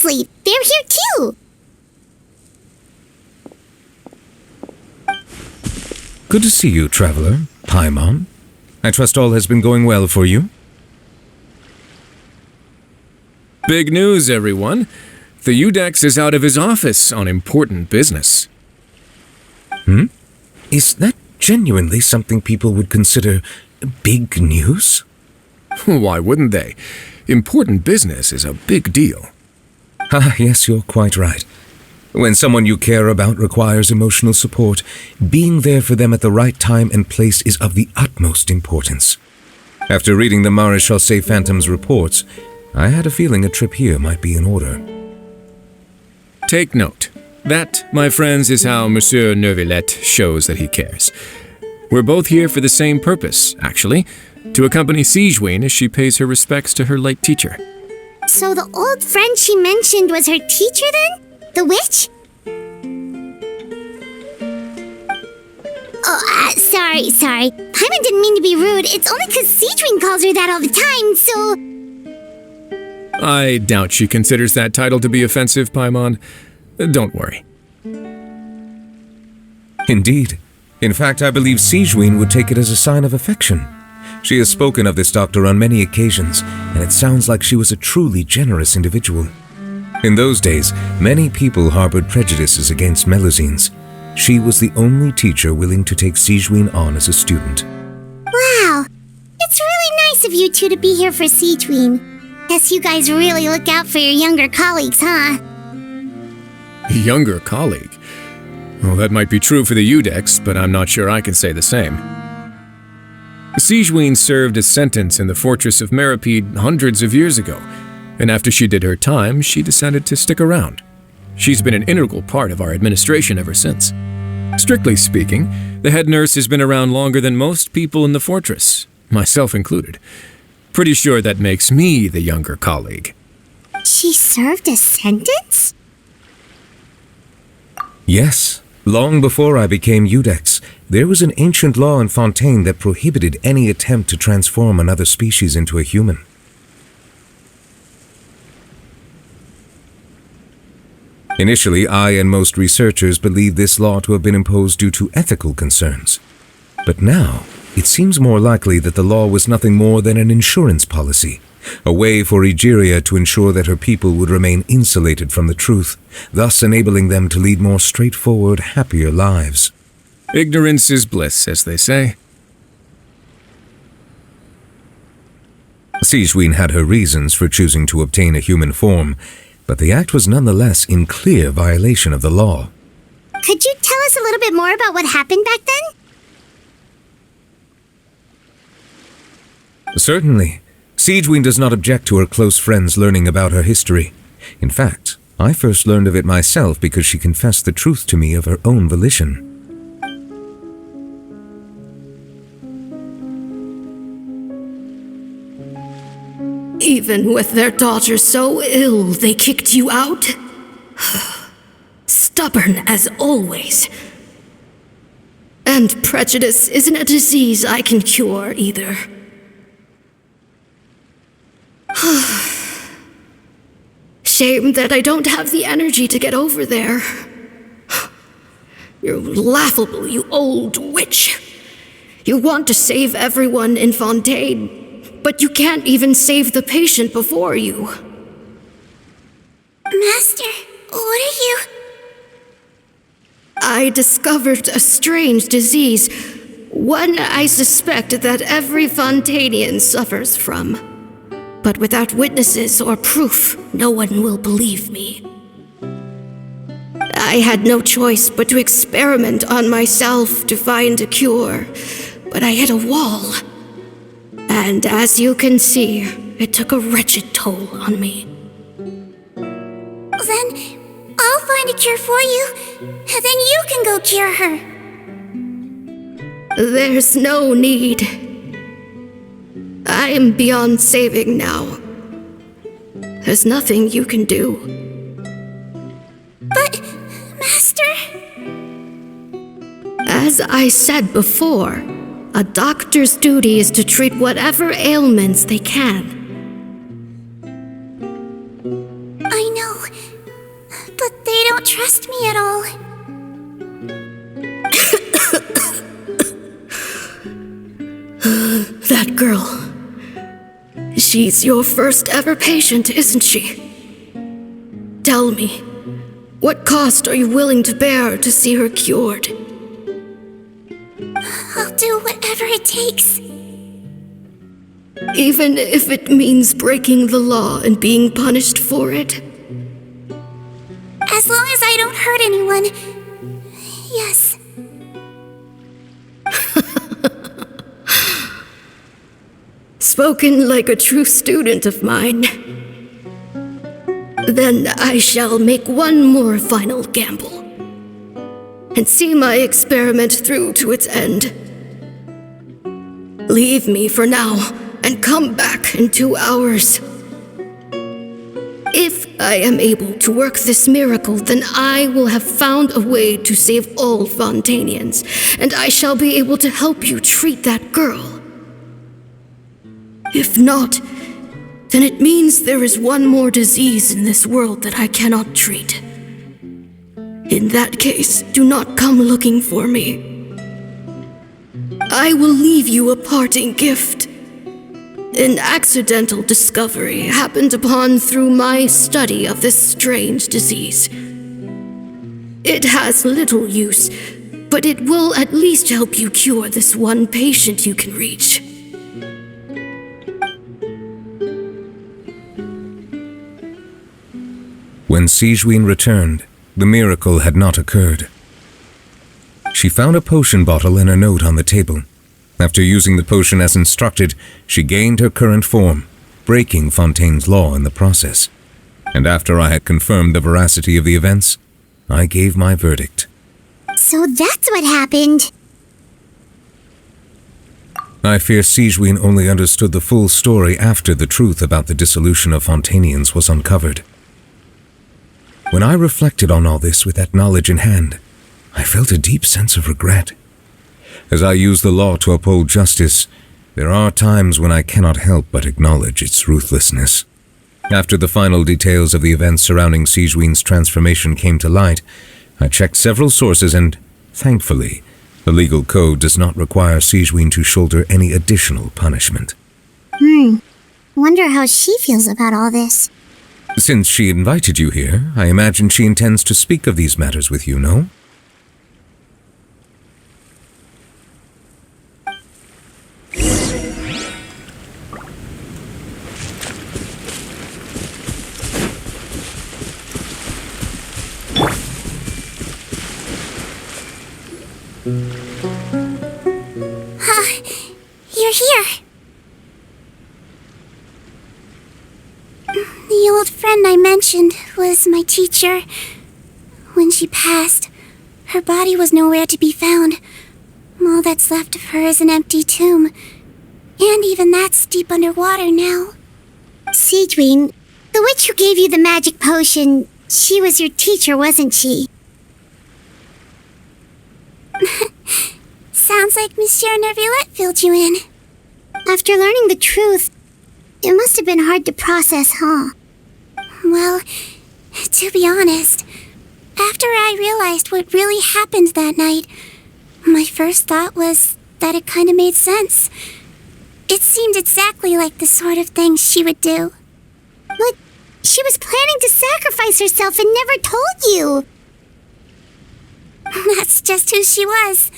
Exactly! They're here too! Good to see you, traveler. Paimon. I trust all has been going well for you? Big news, everyone. The Udex is out of his office on important business. Is that genuinely something people would consider big news? Why wouldn't they? Important business is a big deal. Ah, yes, you're quite right. When someone you care about requires emotional support, being there for them at the right time and place is of the utmost importance. After reading the Maréchal Phantom's reports, I had a feeling a trip here might be in order. Take note. That, my friends, is how Monsieur Neuvillette shows that he cares. We're both here for the same purpose, actually, to accompany Sigewinne as she pays her respects to her late teacher. So the old friend she mentioned was her teacher then? The witch? Oh, sorry. Paimon didn't mean to be rude. It's only because Sigewinne calls her that all the time, so... I doubt she considers that title to be offensive, Paimon. Don't worry. Indeed. In fact, I believe Sigewinne would take it as a sign of affection. She has spoken of this doctor on many occasions, and it sounds like she was a truly generous individual. In those days, many people harbored prejudices against Melusines. She was the only teacher willing to take Sigewinne on as a student. Wow! It's really nice of you two to be here for Sigewinne. Guess you guys really look out for your younger colleagues, huh? Younger colleague? Well, that might be true for the Udex, but I'm not sure I can say the same. Sigewinne served a sentence in the fortress of Meripede hundreds of years ago, and after she did her time, she decided to stick around. She's been an integral part of our administration ever since. Strictly speaking, the head nurse has been around longer than most people in the fortress, myself included. Pretty sure that makes me the younger colleague. She served a sentence? Yes. Long before I became Udex, there was an ancient law in Fontaine that prohibited any attempt to transform another species into a human. Initially, I and most researchers believed this law to have been imposed due to ethical concerns. But now, it seems more likely that the law was nothing more than an insurance policy, a way for Egeria to ensure that her people would remain insulated from the truth, thus enabling them to lead more straightforward, happier lives. Ignorance is bliss, as they say. Sigewinne had her reasons for choosing to obtain a human form, but the act was nonetheless in clear violation of the law. Could you tell us a little bit more about what happened back then? Certainly. Sigewinne does not object to her close friends learning about her history. In fact, I first learned of it myself because she confessed the truth to me of her own volition. Even with their daughter so ill, they kicked you out? Stubborn as always. And prejudice isn't a disease I can cure either. Shame that I don't have the energy to get over there. You're laughable, you old witch. You want to save everyone in Fontaine, but you can't even save the patient before you. Master, what are you... I discovered a strange disease, one I suspect that every Fontainian suffers from. But without witnesses or proof, no one will believe me. I had no choice but to experiment on myself to find a cure, but I hit a wall. And as you can see, it took a wretched toll on me. Then I'll find a cure for you, and then you can go cure her. There's no need. I am beyond saving now. There's nothing you can do. But, Master... As I said before, a doctor's duty is to treat whatever ailments they can. I know. trust me at all? That girl. She's your first ever patient, isn't she? Tell me, what cost are you willing to bear to see her cured? I'll do whatever it takes. Even if it means breaking the law and being punished for it? As long as I don't hurt anyone. Yes. Spoken like a true student of mine. Then I shall make one more final gamble and see my experiment through to its end. Leave me for now and come back in 2 hours. If I am able to work this miracle, then I will have found a way to save all Fontanians, and I shall be able to help you treat that girl. If not, then it means there is one more disease in this world that I cannot treat. In that case, do not come looking for me. I will leave you a parting gift. An accidental discovery happened upon through my study of this strange disease. It has little use, but it will at least help you cure this one patient you can reach. When Sigewinne returned, the miracle had not occurred. She found a potion bottle and a note on the table. After using the potion as instructed, she gained her current form, breaking Fontaine's law in the process. And after I had confirmed the veracity of the events, I gave my verdict. So that's what happened. I fear Sigewinne only understood the full story after the truth about the dissolution of Fontanians was uncovered. When I reflected on all this with that knowledge in hand, I felt a deep sense of regret. As I use the law to uphold justice, there are times when I cannot help but acknowledge its ruthlessness. After the final details of the events surrounding Sigewinne's transformation came to light, I checked several sources and, thankfully, the legal code does not require Sigewinne to shoulder any additional punishment. Wonder how she feels about all this. Since she invited you here, I imagine she intends to speak of these matters with you, no? You're here. The old friend I mentioned was my teacher. When she passed, her body was nowhere to be found. All that's left of her is an empty tomb. And even that's deep underwater now. Sigewinne, the witch who gave you the magic potion, she was your teacher, wasn't she? Sounds like Monsieur Neuvillette filled you in. After learning the truth, it must have been hard to process, huh? Well, to be honest, after I realized what really happened that night, my first thought was that it kind of made sense. It seemed exactly like the sort of thing she would do. But she was planning to sacrifice herself and never told you. That's just who she was.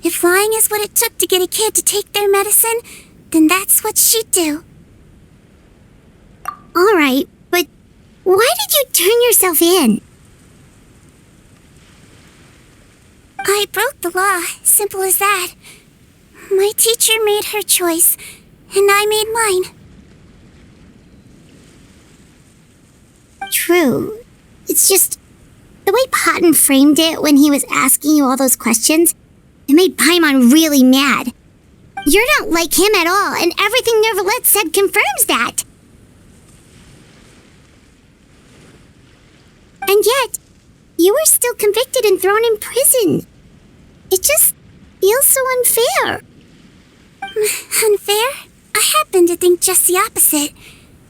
If lying is what it took to get a kid to take their medicine, then that's what she'd do. Alright, but why did you turn yourself in? I broke the law, simple as that. My teacher made her choice, and I made mine. True. It's just the way Potton framed it when he was asking you all those questions, it made Paimon really mad. You're not like him at all, and everything Neuvillette said confirms that. And yet, you were still convicted and thrown in prison. It just feels so unfair. Unfair? I happen to think just the opposite.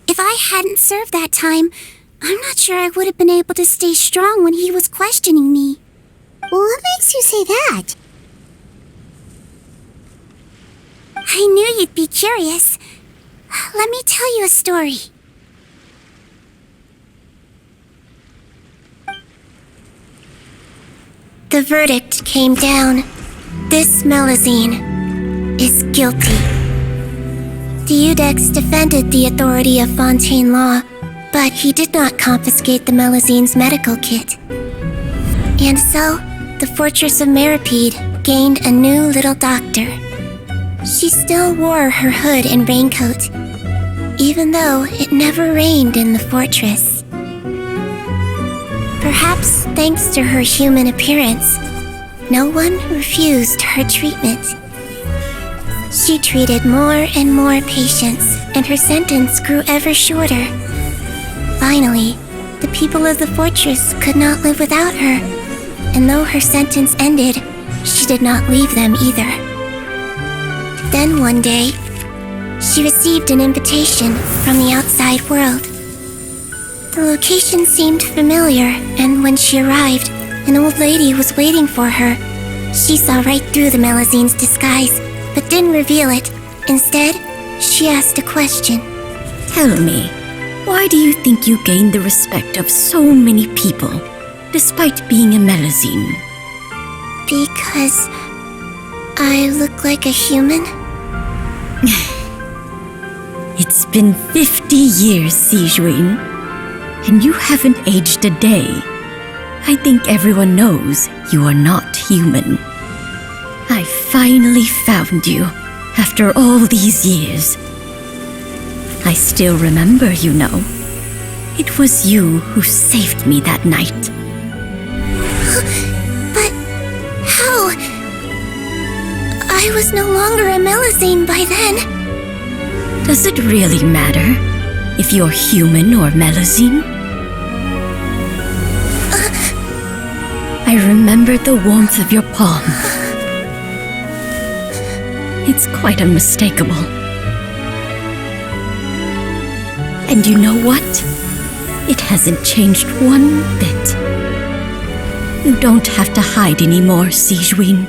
If I hadn't served that time, I'm not sure I would have been able to stay strong when he was questioning me. What makes you say that? I knew you'd be curious. Let me tell you a story. The verdict came down. This Melusine is guilty. The Iudex defended the authority of Fontaine law, but he did not confiscate the Melusine's medical kit. And so, the fortress of Meripede gained a new little doctor. She still wore her hood and raincoat, even though it never rained in the fortress. Perhaps thanks to her human appearance, no one refused her treatment. She treated more and more patients, and her sentence grew ever shorter. Finally, the people of the fortress could not live without her, and though her sentence ended, she did not leave them either. Then one day, she received an invitation from the outside world. The location seemed familiar, and when she arrived, an old lady was waiting for her. She saw right through the Melusine's disguise, but didn't reveal it. Instead, she asked a question. Tell me, why do you think you gained the respect of so many people, despite being a Melusine? Because I look like a human? It's been 50 years, Sigewinne, and you haven't aged a day. I think everyone knows you are not human. I finally found you, after all these years. I still remember, you know. It was you who saved me that night. But how? I was no longer a Melusine by then. Does it really matter if you're human or Melusine? I remember the warmth of your palm. It's quite unmistakable. And you know what? It hasn't changed one bit. You don't have to hide anymore, Sigewinne.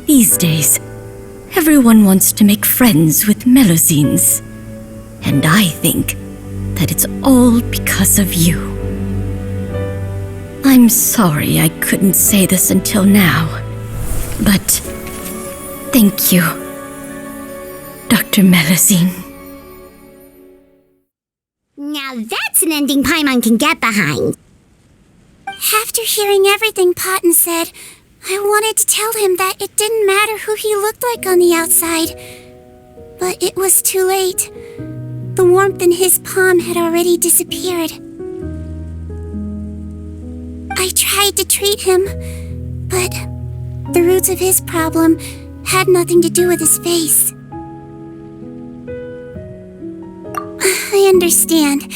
These days, everyone wants to make friends with Melusines. And I think that it's all because of you. I'm sorry I couldn't say this until now, but thank you, Dr. Melusine. Now that's an ending Paimon can get behind. After hearing everything Potten said, I wanted to tell him that it didn't matter who he looked like on the outside. But it was too late. The warmth in his palm had already disappeared. I tried to treat him, but the roots of his problem had nothing to do with his face. I understand.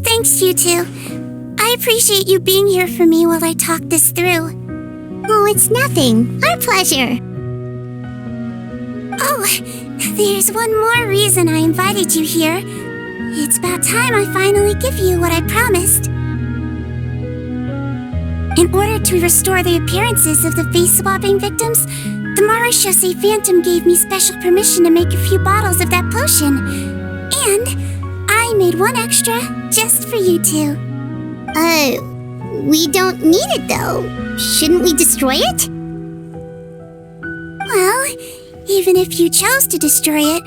Thanks, you two. I appreciate you being here for me while I talk this through. Oh, it's nothing. Our pleasure. Oh, there's one more reason I invited you here. It's about time I finally give you what I promised. In order to restore the appearances of the face-swapping victims, the Marechaussee Phantom gave me special permission to make a few bottles of that potion. And I made one extra just for you two. We don't need it though. Shouldn't we destroy it? Well, even if you chose to destroy it,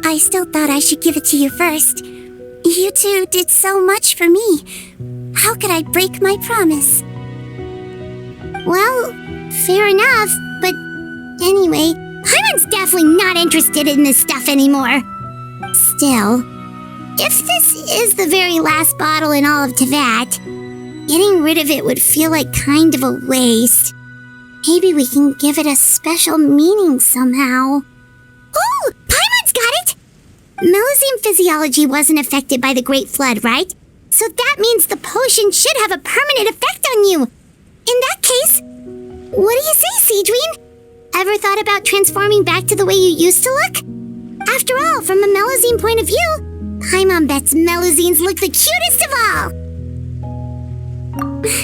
I still thought I should give it to you first. You two did so much for me. How could I break my promise? Well, fair enough, but anyway, Paimon's definitely not interested in this stuff anymore. Still, if this is the very last bottle in all of Teyvat, getting rid of it would feel like kind of a waste. Maybe we can give it a special meaning somehow. Oh, Paimon's got it! Melusine physiology wasn't affected by the Great Flood, right? So that means the potion should have a permanent effect on you. In that case, what do you say, Sigewinne? Ever thought about transforming back to the way you used to look? After all, from a Melusine point of view, Paimon bets Melusine's look the cutest of all!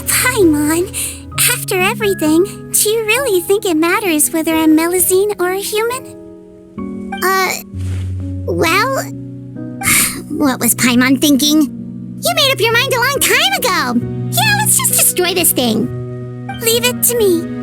Paimon, after everything, do you really think it matters whether I'm Melusine or a human? Well... What was Paimon thinking? You made up your mind a long time ago! Yeah, let's just destroy this thing! Leave it to me.